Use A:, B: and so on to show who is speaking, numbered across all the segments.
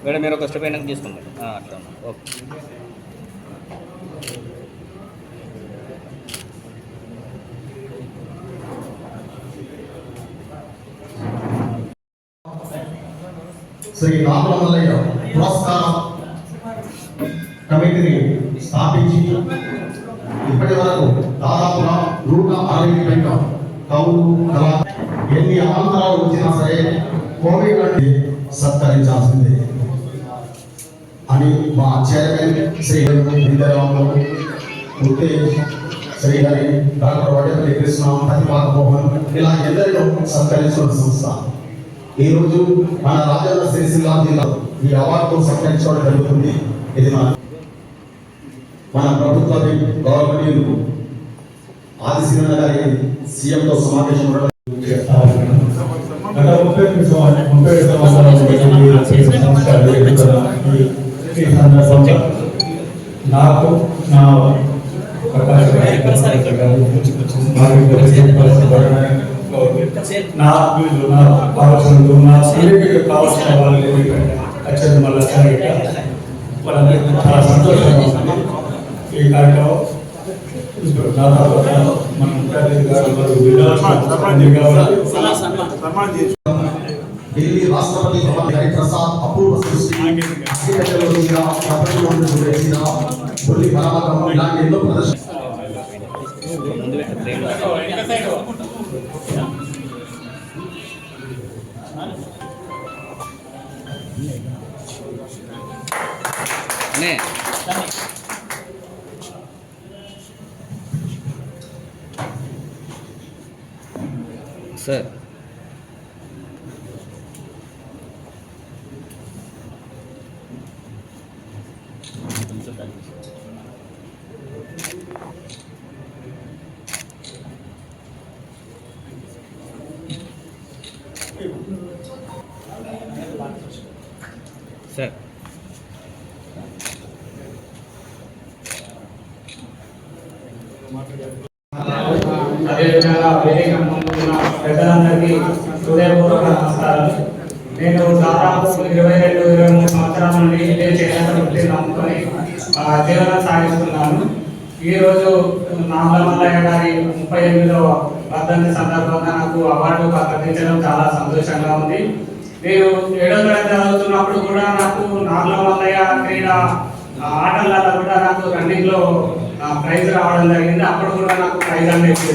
A: Madam మీరు ఒక step అయినా తీసుకుంటారు అట్లా ఓకే.
B: శ్రీ రామలమల్లయ్య పురస్కార కమిటీని స్థాపించి ఇప్పటి వరకు దాదాపుగా 160 పైగా కవులు కళా ఎన్ని అనంతరాలు వచ్చినా సరే కోవిడ్ నుండి సత్కరించాల్సిందే అని మా చైర్మన్ శ్రీ విద్యారాములు ఉత్తేజ్ శ్రీహరి డాక్టర్ వడపల్లి కృష్ణ ప్రతిభాక మోహన్ ఇలా ఎందరిలో సత్కరించిన సంస్థ ఈరోజు మన రాజన్న సిరిసిల్ల జిల్లాలో ఈ అవార్డు సత్కరించడం జరుగుతుంది. ఇది మన ప్రభుత్వ గవర్నమెంట్ ఆదిశీలన గారి సీఎంతో సమావేశం
C: నాకు నా కావాల్సిన వాళ్ళు అత్యంత మళ్ళీ వాళ్ళందరికీ చాలా సంతోషంగా ఉంది ఈ కార్యక్రమం.
B: ఢిల్లీ రాష్ట్రపతి భవన్ హరిప్రసాద్ అపూర్వ సృష్టి ఇలాంటి ఎన్నో ప్రదర్శన
A: సార్ సార్
C: అదేవిధంగా వేదిక ముందున్న పెద్దలందరికీ హృదయపూర్వక నమస్కారాలు. నేను దాదాపు 22-23 సంవత్సరాల నుండి ఇదే చేనేత వృత్తిని నమ్ముకొని జీవనం సాగిస్తున్నాను. ఈరోజు రామలమల్లయ్య గారి 38వ వర్ధంతి సందర్భంగా నాకు అవార్డు ప్రకటించడం చాలా సంతోషంగా ఉంది. నేను 7వ తరగతి చదువుతున్నప్పుడు కూడా నాకు రామలమల్లయ్య క్రీడా ఆటలలో కూడా నాకు రన్నింగ్ లో ప్రైజ్ రావడం జరిగింది. అప్పుడు కూడా నాకు ప్రైజ్ అనేది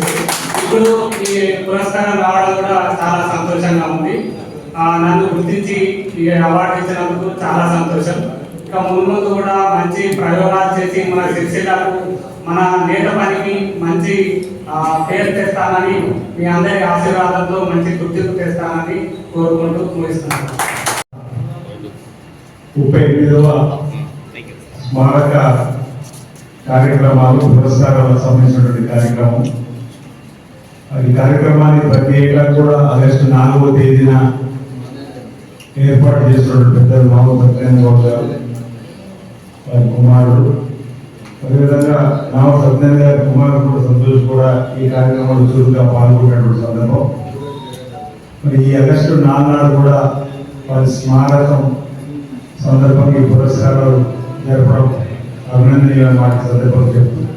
C: ఇప్పుడు ఈ పురస్కారం రావడం కూడా చాలా సంతోషంగా ఉంది. నన్ను గుర్తించి ఈ అవార్డు ఇచ్చినందుకు చాలా సంతోషం. ఇంకా ముందు కూడా మంచి ప్రయోగాలు చేసి మన శిక్షకులకు మన నేత పనికి మంచి పేరు తెస్తానని మీ అందరి ఆశీర్వాదంతో మంచి గుర్తింపు తెస్తానని కోరుకుంటూ ముగిస్తున్నాను.
D: 38వ స్మారక కార్యక్రమాలు పురస్కారాలకు సంబంధించినటువంటి కార్యక్రమం. ఈ కార్యక్రమాన్ని ప్రతి ఏటా కూడా ఆగస్టు 4వ తేదీన ఏర్పాటు చేస్తున్నటువంటి పెద్దలు మామూలు సత్యనారాయణ గౌడ్ గారు వారి కుమారుడు, అదేవిధంగా నామ సత్యనారాయణ గారి కుమారుడు కూడా సంతోష్ కూడా ఈ కార్యక్రమంలో చురుగ్గా పాల్గొన్నటువంటి సందర్భం. మరి ఈ ఆగస్టు 4 నాడు కూడా వారి స్మారకం సందర్భంగా ఈ పురస్కారాలు జరపడం అభినందనీయమైన మాట సందర్భంగా చెప్తుంది.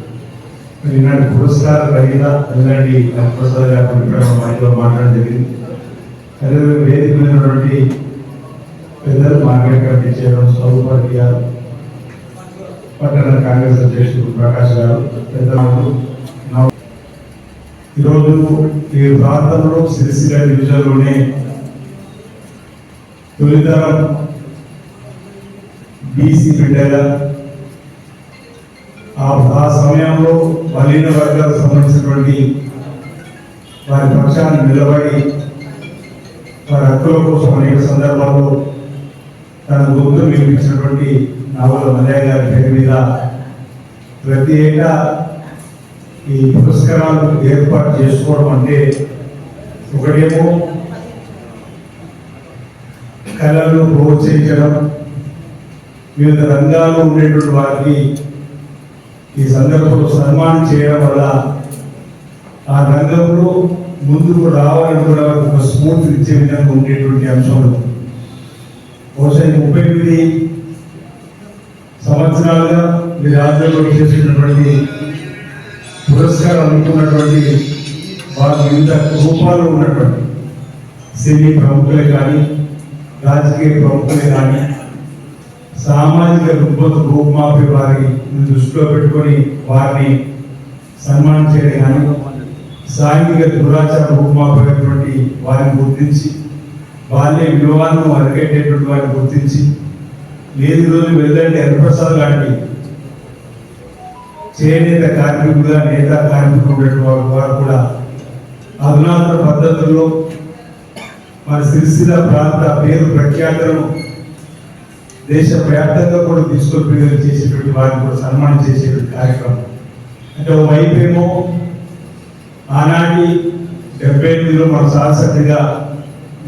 D: ఈనాటి పురస్కార గ్రహీత వెల్లండి ప్రసాద్ గారు ఇక్కడ మనతో మాట్లాడడం జరిగింది. అదేవిధంగా వేదిక మీద ఉన్నటువంటి పెద్దలు మార్కెట్ కమిటీ చైర్మన్ సౌపాటి గారు, పట్టణ కాంగ్రెస్ అధ్యక్షుడు ప్రకాష్ గారు, పెద్దలు, ఈరోజు ఈ ప్రాంతంలో సిరిసిల్ల డివిజన్లోనే తొలితరం బీసీ బిడ్డగా ఆ సమయంలో బలహీన వర్గాలకు సంబంధించినటువంటి వారి పక్షాన్ని నిలబడి వారి హక్కుల కోసం అనేక సందర్భాల్లో తన గొంతు వినిపించినటువంటి నావల మల్లయ్య గారి పేరు మీద ప్రతి ఏటా ఈ పురస్కారాలు ఏర్పాటు చేసుకోవడం అంటే ఒకటేమో కళలను ప్రోత్సహించడం, వివిధ రంగాల్లో ఉండేటువంటి వారికి ఈ సందర్భంలో సన్మానం చేయడం వల్ల ఆ రంగంలో ముందుకు రావాలనుకున్న వారికి ఒక స్ఫూర్తినిచ్చే విధంగా ఉండేటువంటి అంశంలో బహుశా 38 సంవత్సరాలుగా మీరు ఆధ్వర్యంలో చేసినటువంటి పురస్కారం అందుకున్నటువంటి వారు వివిధ రూపాల్లో ఉన్నటువంటి సినీ ప్రముఖులే కానీ, రాజకీయ ప్రముఖులే కానీ, సామాజిక రూపమాపే వారిని దృష్టిలో పెట్టుకొని వారిని సన్మానం చేయడం కానీ, సాంఘిక దురాచార రూపమాపేటువంటి వారిని గుర్తించి బాల్య విలువలను అరికెట్టేటువంటి వారిని గుర్తించి, లేదు రోజు వెళ్ళండి హరిప్రసాద్ లాంటి చేనేత కార్మికులుగా నేత కార్మికులు ఉండేటువంటి వారు కూడా అధునాతన పద్ధతుల్లో మన సిరిసిల్ల ప్రాంత పేరు ప్రఖ్యాతలను దేశవ్యాప్తంగా కూడా తీసుకొని చేసేటువంటి వారిని కూడా సన్మానం చేసేటువంటి కార్యక్రమం. అంటే ఓవైపు ఏమో ఆనాటి 78లో మన శాసనసభ్యుడిగా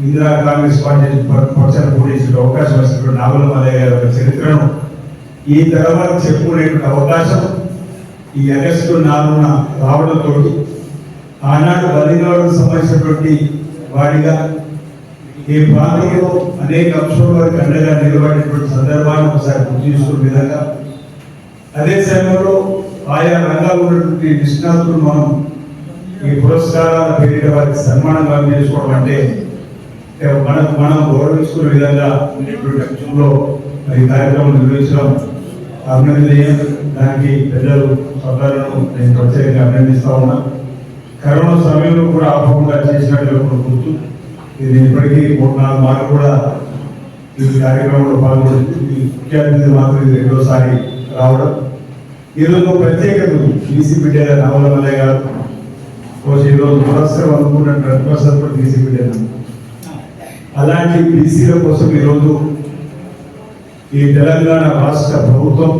D: ఇందిరా కాంగ్రెస్ పార్టీ పక్షాన్ని పోటీ అవకాశం వచ్చినటువంటి నావల మల్లయ్య గారి యొక్క చరిత్రను ఈ తర్వాత చెప్పుకునేటువంటి అవకాశం ఈ ఆగస్టు 4న రావడంతో ఆనాడు బలినాడుకు సంబంధించినటువంటి వాడిగా ఈ ప్రాంతంలో అనేక అంశాల వారికి అండగా నిలబడినటువంటి సందర్భాన్ని ఒకసారి గుర్తు చేసుకునే విధంగా, అదే సమయంలో ఆయా రంగాల్లో ఉన్నటువంటి నిష్ణాతులు ఈ పురస్కారాల పేరిట వారికి సన్మానంగా చేసుకోవడం అంటే మనం గౌరవించుకునే విధంగా ఉండేటువంటి అంశంలో ఈ కార్యక్రమం నిర్వహించడం అభినందనీయం. దానికి పెద్దలు సోదరులను నేను ప్రత్యేకంగా అభినందిస్తా ఉన్నా. కరోనా సమయంలో కూడా ఆపకుండా చేసినట్లు గుర్తు. ఇది ఇప్పటికీ 3-4 మార్లు కూడా ఈ కార్యక్రమంలో పాల్గొంటుంది. ముఖ్య అతిథి మాత్రం ఇది 2వసారి రావడం. ఈరోజు ప్రత్యేకత బీసీ బిడ్డ నావల మల్లయ్య గారు ఈరోజు పురస్కారం అనుకున్న 20% కూడా బీసీ బిడ్డ. అలాంటి బీసీల కోసం ఈరోజు ఈ తెలంగాణ రాష్ట్ర ప్రభుత్వం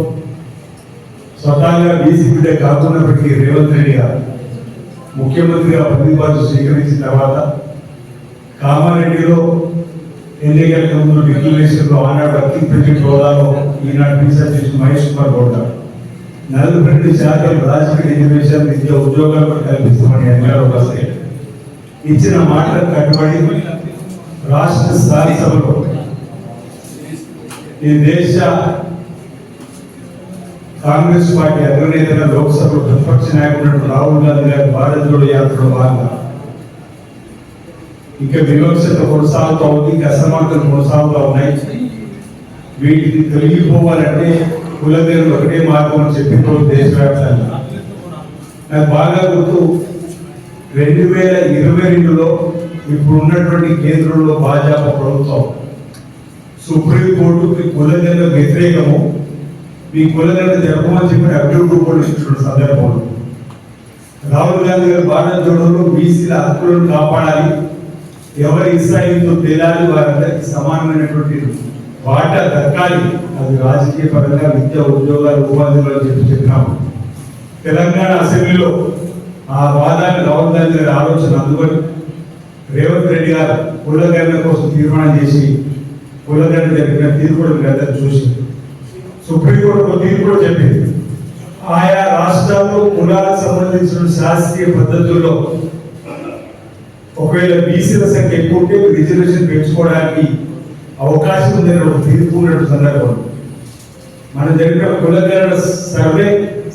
D: స్వతహాగా బీసీ బిడ్డ కాకున్నప్పటికీ రేవంత్ రెడ్డి గారు ముఖ్యమంత్రిగా ప్రతిపాదన స్వీకరించిన తర్వాత కామారెడ్డిలో ఎన్నికలకు ముందు డిక్లరేషన్లో ఆనాడు వర్కింగ్ ప్రెసిడెంట్ హోదాలో ఈనాడు బీసీ మహేష్ కుమార్ గౌడ్ గారు 42% రాజకీయ రిజర్వేషన్ విద్య ఉద్యోగాలు కల్పిస్తామని అన్నారు. వస్తే ఇచ్చిన మాటలకు కట్టుబడి రాష్ట్ర శాసనసభలో ఈ దేశ కాంగ్రెస్ పార్టీ అగ్రనేతగా లోక్సభలో ప్రతిపక్ష నాయకుడు రాహుల్ గాంధీ గారి భారత్ జోడో యాత్రలో భాగంగా ఇంకా వివక్షత కొనసాగుతూ ఉంది, ఇంకా అసమానతలు కొనసాగుతూ ఉన్నాయి. వీటిని తొలగిపోవాలంటే కులదేవులు ఒకటే మార్గం అని చెప్పి దేశవ్యాప్తంగా నాకు బాగా గుర్తు 2022లో ఇప్పుడు ఉన్నటువంటి కేంద్రంలో భాజపా ప్రభుత్వం సుప్రీంకోర్టుకి కులగణన వ్యతిరేకము, మీ కులగణన జరపమని చెప్పిన అభివృద్ధి కూడా ఇస్తున్న సందర్భంలో రాహుల్ గాంధీ గారు భారత జోడోలో బీసీల హక్కులను కాపాడాలి, ఎవరి ఇస్రాయిల్తో తేలాలి, వారందరికీ సమానమైనటువంటి వాటా దక్కాలి, అది రాజకీయ పరంగా విద్య ఉద్యోగాలు ఉపాధిలో చెప్పినాము. తెలంగాణ అసెంబ్లీలో ఆ వాదాన్ని రాహుల్ గాంధీ గారి ఆలోచన అందుకొని రేవంత్ రెడ్డి గారు కులగణన కోసం తీర్మానం చేసి కులగణన జరిగిన తీర్పు కూడా మీరందరూ చూసి సుప్రీంకోర్టు తీర్పు కూడా చెప్పింది. ఆయా రాష్ట్రాల్లో కులాలకు సంబంధించిన శాస్త్రీయ పద్ధతుల్లో ఒకవేళ బీసీల సంఖ్య ఎక్కువ ఉంటే రిజర్వేషన్ పెంచుకోవడానికి అవకాశం ఉందని ఒక తీర్పు ఉన్నట్టు సందర్భం. మన జరిగిన కులగణన సర్వే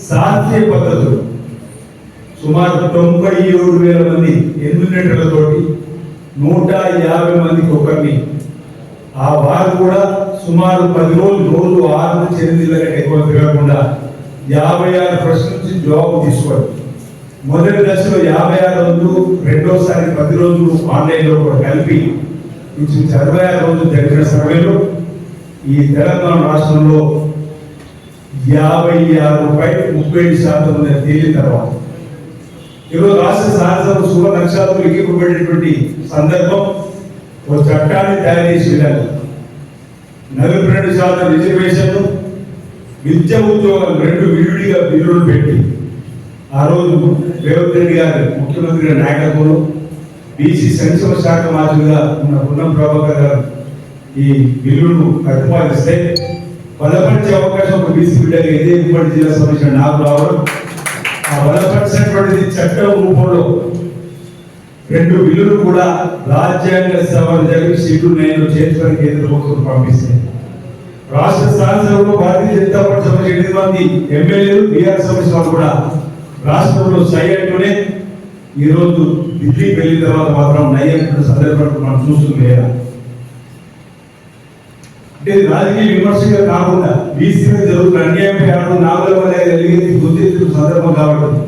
D: శాస్త్రీయ పద్ధతులు సుమారు 97,000 మంది ఎన్నికలతోటి 150 మందికి ఒకరిని ఆ వారు కూడా సుమారు 10 రోజులు 6 నుంచి 8 గంటల ఎక్కువ తిరగకుండా 56 ప్రశ్నల నుంచి జవాబు తీసుకోవాలి. మొదటి దశలో 56 రోజులు, రెండోసారి 10 రోజులు ఆన్లైన్లో కూడా కలిపి 66 రోజులు జరిగిన సర్వేలో ఈ తెలంగాణ రాష్ట్రంలో 56.37% తేలిన తర్వాత ఈరోజు రాష్ట్ర శాసనసభ శుభ నక్షత్రం ఎక్కిపోయేటటువంటి సందర్భం ఒక చట్టాన్ని తయారు చేసి వెళ్ళాలి. 42% రిజర్వేషన్, విద్య ఉద్యోగాలు 2 విడివిడిగా బిల్లులు పెట్టి ఆ రోజు రేవంత్ రెడ్డి గారు ముఖ్యమంత్రి గారి నాయకత్వంలో బీసీ సంక్షేమ శాఖ మంత్రిగా ఉన్న పున్నం ప్రభాకర్ గారు ఈ బిల్లును ప్రతిపాదిస్తే బలపరిచే అవకాశం ఒక బీసీ బిడ్డగా ఇదే ఉమ్మడి జిల్లా సంబంధించిన నాకు రావడం, ఆ బలపరిచినటువంటిది చట్టం రూపంలో 2 బిల్లులు కూడా రాజ్యాంగ సభలు జరిగి షెడ్యూల్ 9 చేర్చుకొని కేంద్ర ప్రభుత్వం పంపిస్తాయి. రాష్ట్ర శాసనసభలో భారతీయ జనతా పార్టీ సంబంధించిన 8 మంది ఎమ్మెల్యేలు బీఆర్ఎస్ సంబంధించిన కూడా రాష్ట్రంలో సై అంటూనే ఈ రోజు ఢిల్లీకి వెళ్ళిన తర్వాత మాత్రం నయ్యంటున్న సందర్భాన్ని మనం చూస్తుంది లేదా అంటే రాజకీయ విమర్శగా కాకుండా బీసీ మీద జరుగుతున్న అన్యాయంపై నాలుగు గుర్తించిన సందర్భం కాబట్టి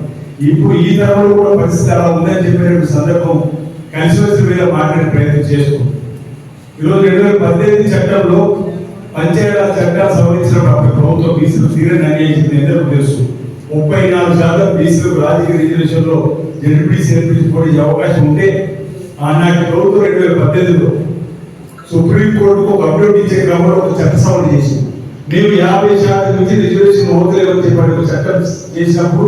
D: ఇప్పుడు ఈ తరంలో కూడా పరిస్థితి అలా ఉందని చెప్పినటువంటి సందర్భం కలిసి మీద మాట్లాడే ప్రయత్నం చేస్తుంది. ఈరోజు 2018 చట్టంలో పంచాయతీరాజ్ చట్టాలు సవరించినప్పుడు ప్రభుత్వం బీసీలు తీరని అన్యాయించింది ఎందరూ తెలుసు. 34% బీసీలకు రాజకీయ రిజర్వేషన్లో జడ్పీటీసీ ఎంపీసీ పోటీ అవకాశం ఉంటే ఆనాటి ప్రభుత్వం 2018లో సుప్రీంకోర్టుకు ఒక అప్డేట్ ఇచ్చే క్రమంలో ఒక చట్ట సవరణ చేసింది. మేము 50% నుంచి రిజర్వేషన్ ఓట్లేవని చెప్పి చట్టం చేసినప్పుడు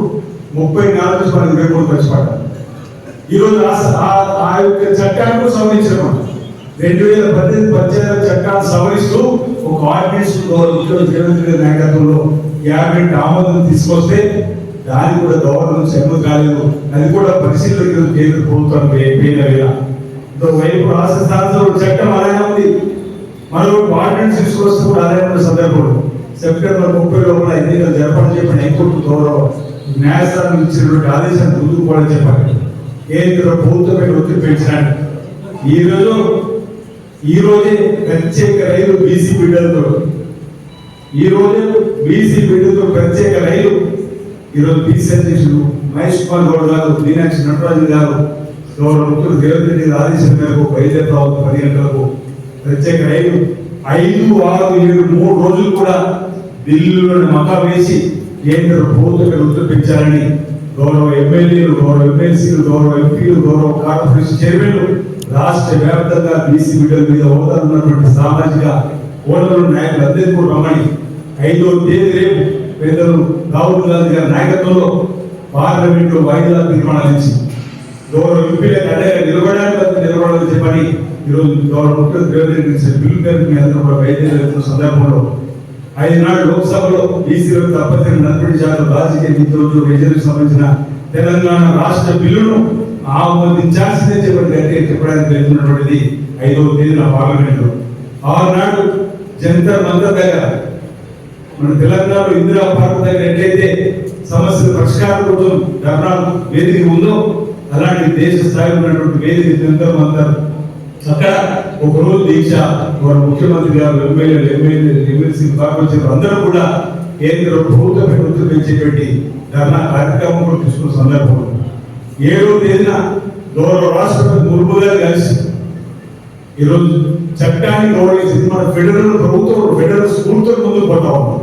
D: 34 మనకు 23 వచ్చి పడ్డారు. ఈరోజు ఆ యొక్క చట్టాన్ని సవరించడం 2018 పంచాయతీ చట్టాన్ని సవరిస్తూ ఒక ఆర్డినెన్స్ ముఖ్యమంత్రి నాయకత్వంలో 50 ఆమోదం తీసుకొస్తే దానికి కూడా గవర్నమెంట్ సెలవు కాలేదు. అది కూడా పరిశీలన కేంద్ర ప్రభుత్వం వైపు రాష్ట్ర శాసనసభ చట్టం అలాగే ఉంది. మరో ఆర్డినెన్స్ తీసుకొస్తే కూడా అదే ఉన్న సందర్భంలో సెప్టెంబర్ 30 లోపల ఎన్నికలు జరపని చెప్పిన హైకోర్టు గౌరవ న్యాయస్థానం ఇచ్చినటువంటి ఆదేశాన్ని ముందుకు కూడా చెప్పాలి. కేంద్ర ప్రభుత్వమే ఒత్తిడి పెంచినాడు. ఈ రోజే ప్రత్యేక రైలు బీసీ బిడ్డలతో ప్రత్యేక రైలు ఈరోజు బీసీ అధ్యక్షుడు మహేష్ కుమార్ గౌడ్ గారు, మీనాక్షి నటరాజన్ గారు, గౌరవ ముఖ్యుడు రేవంత్ రెడ్డి ఆదేశం మేరకు బయలుదేరుతా 10 గంటలకు ప్రత్యేక రైలు 5, 6, 7, 3 రోజులు కూడా ఢిల్లీలోని మకా వేసి కేంద్ర ప్రభుత్వం ఒత్తిడి పెంచాలని గౌరవ ఎమ్మెల్యేలు, గౌరవ ఎమ్మెల్సీలు, గౌరవ ఎంపీలు, గౌరవ కార్పొరేషన్ చైర్మన్లు రాష్ట్ర వ్యాప్తంగా బీసీ బిడ్డల మీద హోదా ఉన్నటువంటి సామాజిక హోదాలు నాయకులందరికీ కూడా రమ్మని 5వ తేదీ రేపు పెద్దలు రాహుల్ గాంధీ గారి నాయకత్వంలో పార్లమెంట్లో వాయిదా తీర్మానాలు ఇచ్చి గౌరవ ఎంపీలకు అండగా నిలబడాలని చెప్పని ఈరోజు గౌరవ ముఖ్యమంత్రి బిల్లు పేరు మీ అందరూ కూడా బయలుదేరుతున్న సందర్భంలో 5 నాడు లోక్సభలో బీసీలకు తప్పనిసరి 40% రాజకీయ నిధులు రిజర్వేషన్ సంబంధించిన తెలంగాణ రాష్ట్ర బిల్లును ఆమోదించాల్సిందే చెప్పడానికి వెళ్తున్నటువంటిది 5వ తేదీన పార్లమెంట్లో. ఆనాడు జంతర్ మంతర్ దగ్గర మన తెలంగాణలో ఇందిరా పార్క్ దగ్గర ఎట్లయితే సమస్యల పరిష్కారం కోసం ధర్నా వేదిక ఉందో అలాంటి దేశ స్థాయిలో ఉన్నటువంటి వేదిక జంతర్ మంతర్ అక్కడ ఒక రోజు దీక్ష వారు ముఖ్యమంత్రి గారు, ఎమ్మెల్సీ కార్పొరేషన్ అందరూ కూడా కేంద్ర ప్రభుత్వం ఒత్తిడి పెంచేటువంటి ధర్నా కార్యక్రమం కూడా తీసుకున్న సందర్భం. 7వ తేదీన గౌరవ రాష్ట్రపతి ముర్ము గారు కలిసి ఈరోజు చట్టాన్ని గౌరవించింది. మన ఫెడరల్ ప్రభుత్వం ఫెడరల్ స్కూల్తో ముందుకు పోతా ఉన్నాం.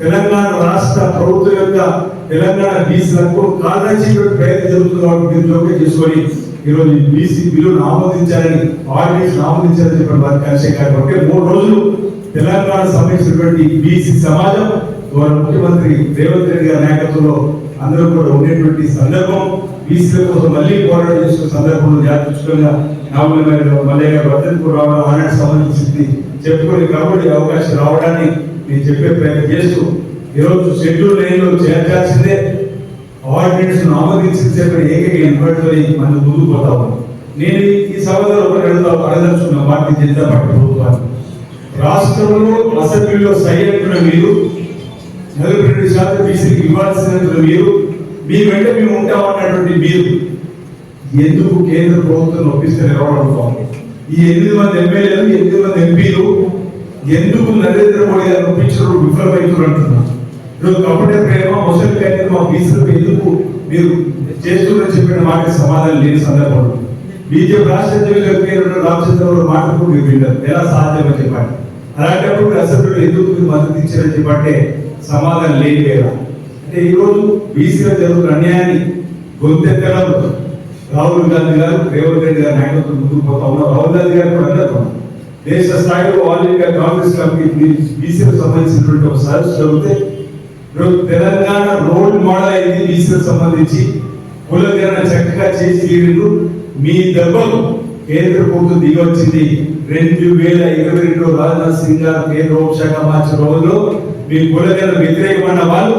D: తెలంగాణ రాష్ట్ర ప్రభుత్వం యొక్క తెలంగాణ బీసీలకు కాదాచి ప్రయత్నం జరుగుతుంది కాబట్టి దీనిలోకి చేసుకొని ఈరోజు బీసీ బిల్లును ఆమోదించాలని ఆర్డినెన్స్ ఆమోదించాలని చెప్పిన వారి కలిసే కాబట్టి 3 రోజులు తెలంగాణ సంబంధించినటువంటి బీసీ సమాజం గౌరవ ముఖ్యమంత్రి రేవంత్ రెడ్డి గారి నాయకత్వంలో అందరూ కూడా ఉండేటువంటి సందర్భం. బీసీల కోసం మళ్ళీ పోరాటం చేసుకున్న సందర్భంలో యాదృష్టిగా మల్లయ్య గారు వర్ధంతికి రావడం ఆనాటి సంబంధించింది చెప్పుకొని కాబట్టి అవకాశం రావడాన్ని నేను చెప్పే ప్రయత్నం చేస్తూ ఈరోజు షెడ్యూల్ 9లో చేర్చాల్సిందే ఆర్డినెన్స్ ఆమోదించిన చెప్పిన ఏకైక ఇన్వర్టరీ మనం ముందుకు పోతా ఉన్నాం. నేను ఈ సభలో అడగదలుచుకున్న భారతీయ జనతా పార్టీ ప్రభుత్వాన్ని రాష్ట్రంలో అసెంబ్లీలో సై అంటున్న మీరు 42% బీసీకి ఇవ్వాల్సినటువంటి మీరు మీ వెంట మేము ఉంటామన్నటువంటి మీరు ఎందుకు కేంద్ర ప్రభుత్వం ఒప్పిస్తే నిలబడుతాం? ఈ 8 మంది ఎమ్మెల్యేలు 8 మంది ఎంపీలు ఎందుకు నరేంద్ర మోడీ గారు ఒప్పించడం విఫలమవుతున్నారు అంటున్నారు. ఈరోజు కపటే ప్రేమ ముసలి కానీ మా బీసీలకు ఎందుకు మీరు చేస్తున్నారని చెప్పిన మాటకి సమాధానం లేని సందర్భంలో బీజేపీ రాష్ట్ర అధ్యక్షులు రామచంద్రరావు మాటకు మీరు విన్నారు ఎలా సాధ్యమని చెప్పండి. అలాంటప్పుడు అసెంబ్లీలో ఎందుకు మీరు మద్దతు ఇచ్చారని చెప్పంటే సమాధానం లేని లేదా అంటే ఈరోజు బీసీలో జరుగుతున్న అన్యాయాన్ని గొంతెత్తడం రాహుల్ గాంధీ గారు రేవంత్ రెడ్డి గారి నాయకత్వం ముందుకు పోతా ఉన్నారు. రాహుల్ గాంధీ గారు కూడా అన్నారు దేశ స్థాయిలో ఆల్ ఇండియా కాంగ్రెస్ కమిటీ బీసీలకు సంబంధించినటువంటి ఒక సదస్సు జరిగితే తెలంగాణ రోల్ మోడల్ అయింది బీసీలకు సంబంధించి కులగణన చక్కగా చేసి తీరిండు. మీ దెబ్బలు కేంద్ర ప్రభుత్వం దిగి వచ్చింది 2022 రాజ్నాథ్ సింగ్ గారు కేంద్ర హోంశాఖ మార్చి రోజులో మీ కులగణన వ్యతిరేకమైన వాళ్ళు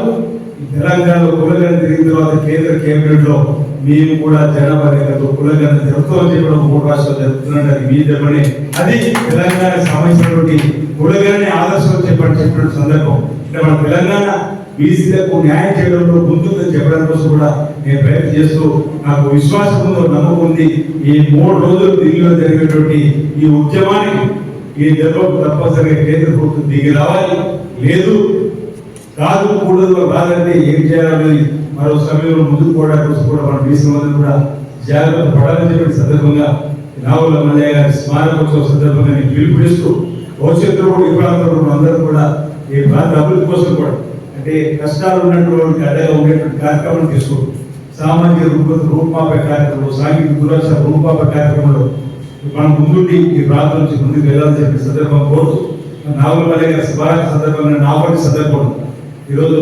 D: తెలంగాణలో కులగణన తిరిగిన తర్వాత కేంద్ర కేబినెట్ లో మేము కూడా జనాభా రేఖతో కులగణన జరుగుతామని చెప్పడం 3 రాష్ట్రాలు జరుగుతున్నట్టు అది మీ దెబ్బనే. అది తెలంగాణకు సంబంధించినటువంటి కులగణని ఆదర్శం చెప్పిన సందర్భం. అంటే మన తెలంగాణ బీసీలకు న్యాయం చేయడంలో ముందుందని చెప్పడం కోసం కూడా నేను ప్రయత్నం చేస్తూ నాకు విశ్వాసం ఉందో నమ్మకం ఉంది. ఈ 3 రోజులు ఢిల్లీలో జరిగేటువంటి ఈ ఉద్యమానికి ఈ దెబ్బకు తప్పనిసరిగా కేంద్ర ప్రభుత్వం దిగి రావాలి. లేదు కాదు కూడదు రాదంటే ఏం చేయాలని మరో సమయంలో ముందుకు పోవడానికి కూడా మన బీసీ మంది కూడా జాగ్రత్త పడాలని చెప్పిన సందర్భంగా నావుల మల్లయ్య గారి స్మారకోత్సవ సందర్భంగా నేను పిలుపునిస్తూ భవిష్యత్తులో కూడా ఈ ప్రాంతంలో అందరూ కూడా ఈ ప్రాంత అభివృద్ధి కోసం కూడా అంటే కష్టాలు ఉన్నటువంటి అడ్డగా ఉండేటువంటి కార్యక్రమాలు తీసుకోండి. సామాజిక రూపమాపే కార్యక్రమంలో సాంఘిక దురక్ష రూపమాపే కార్యక్రమంలో మనం ముందుండి ఈ ప్రాంతం నుంచి ముందుకు వెళ్ళాలని చెప్పిన సందర్భం కోరుతూ నావుల మల్లయ్య గారి స్మారక సందర్భంగా నాపటి సందర్భంలో ఈరోజు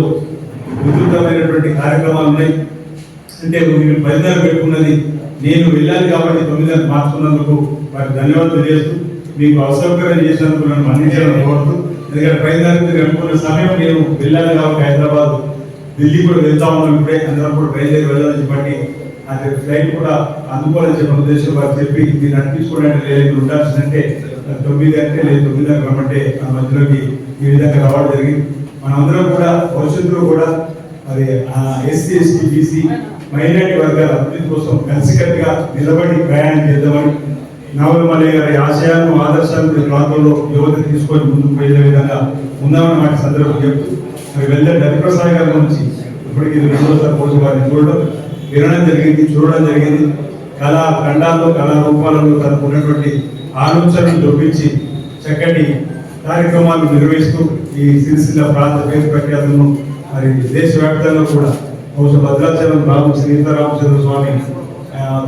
D: విస్తృతమైనటువంటి కార్యక్రమాలు ఉన్నాయి. అంటే మీరు బయలుదేరి పెట్టుకున్నది నేను వెళ్ళాలి కాబట్టి 9 మార్చుకున్నందుకు వారికి ధన్యవాదాలు తెలియజేస్తూ మీకు అసౌకర్యం చేసినందుకు నన్ను మన్నించాలని కోరుతూ ఎందుకంటే బయలుదేరి అనుకున్న సమయం నేను వెళ్ళాలి కాబట్టి హైదరాబాద్ ఢిల్లీ కూడా వెళ్తా ఉన్నాం. ఇప్పుడే అందరం కూడా బయలుదేరి వెళ్ళాలని చెప్పండి అది ఫ్లైట్ కూడా అందుకోవాలని చెప్పిన ఉద్దేశం వారు చెప్పి మీరు నడిపించుకోవడానికి లేదు ఉండాల్సిందంటే 9 అంటే లేదు 9 రమ్మంటే ఆ మధ్యలోకి ఈ విధంగా రావడం జరిగింది. మనందరం కూడా భవిష్యత్తులో కూడా అది ఎస్సీ ఎస్టీ బీసీ మైనారిటీ వర్గాల అభివృద్ధి కోసం కలిసికట్టుగా నిలబడి ప్రయాణం చేద్దామని నావుల మల్లయ్య గారి ఆశయాలను ఆదర్శాలను ప్రాంతంలో యువత తీసుకొని ముందుకు పోయే విధంగా ఉందామని వాటి సందర్భం చెప్తూ మరి వెళ్ళే హరిప్రసాద్ గారి నుంచి ఇప్పటికీ 2సారి పోటీ వారిని వినడం జరిగింది చూడడం జరిగింది. కళా ఖండాల్లో కళా రూపాలలో తనకు ఉన్నటువంటి ఆలోచనలు చూపించి చక్కటి కార్యక్రమాలు నిర్వహిస్తూ ఈ సిరిసిల్ల ప్రాంత పేరు ప్రఖ్యాతులను మరి దేశవ్యాప్తంగా కూడా బహుశా భద్రాచలం సీతారామచంద్ర స్వామి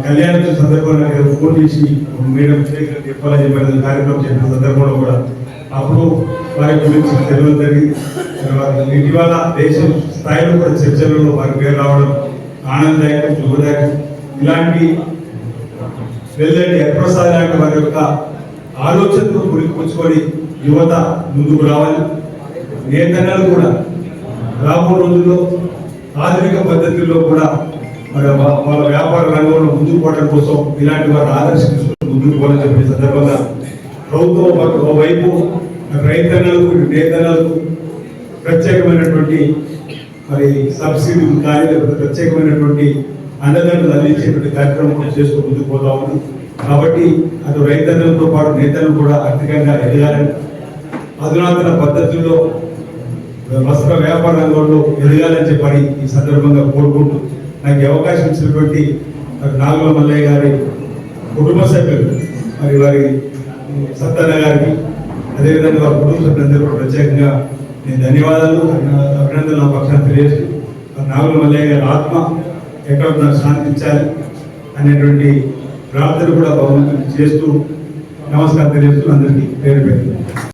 D: కళ్యాణ సందర్భంగా ఫోన్ చేసి మేడం చెప్పాలని చెప్పిన కార్యక్రమం చెప్పిన సందర్భంలో కూడా అప్పుడు వారి గురించి తెలియడం జరిగింది. ఇటీవల దేశ స్థాయిలో కూడా చర్చలలో వారి పేరు రావడం ఆనందదాయకం శుభదాయకం. ఇలాంటి వెళ్ళండి హరిప్రసాద్ లాంటి వారి యొక్క ఆలోచనతో పురికొచ్చుకొని యువత ముందుకు రావాలి. నేతన్నలు కూడా రాబో రోజుల్లో ఆధునిక పద్ధతుల్లో కూడా మరి వాళ్ళ వ్యాపార రంగంలో ముందుకు పోవడం కోసం ఇలాంటి వారు ఆదర్శించుకుని ముందుకు పోవాలని చెప్పిన సందర్భంగా ప్రభుత్వం ఒకవైపు రైతన్నలకు నేతన్నలకు ప్రత్యేకమైనటువంటి మరి సబ్సిడీ కానీ ప్రత్యేకమైనటువంటి అండదండలు అందించేటువంటి కార్యక్రమం చేసుకుని ముందుకు పోతా ఉంది. కాబట్టి అటు రైతన్నలతో పాటు నేతలు కూడా ఆర్థికంగా ఎదగాలని అధునాతన పద్ధతుల్లో వస్త్ర వ్యాపార రంగంలో ఎదగాలని చెప్పని ఈ సందర్భంగా కోరుకుంటూ నాకు అవకాశం ఇచ్చినటువంటి నాగుల మల్లయ్య గారి కుటుంబ సభ్యులు మరి వారి సత్తన్న గారికి అదేవిధంగా వారి కుటుంబ సభ్యులందరూ ప్రత్యేకంగా నేను ధన్యవాదాలు అభినందనలు నా పక్షాన్ని తెలియజేస్తూ నాగుల మల్లయ్య గారి ఆత్మ ఎక్కడ నాకు శాంతించాలి అనేటువంటి ప్రార్థన కూడా భగవంతుని చేస్తూ నమస్కారం తెలియజేస్తూ అందరికీ పేరు పెట్టారు.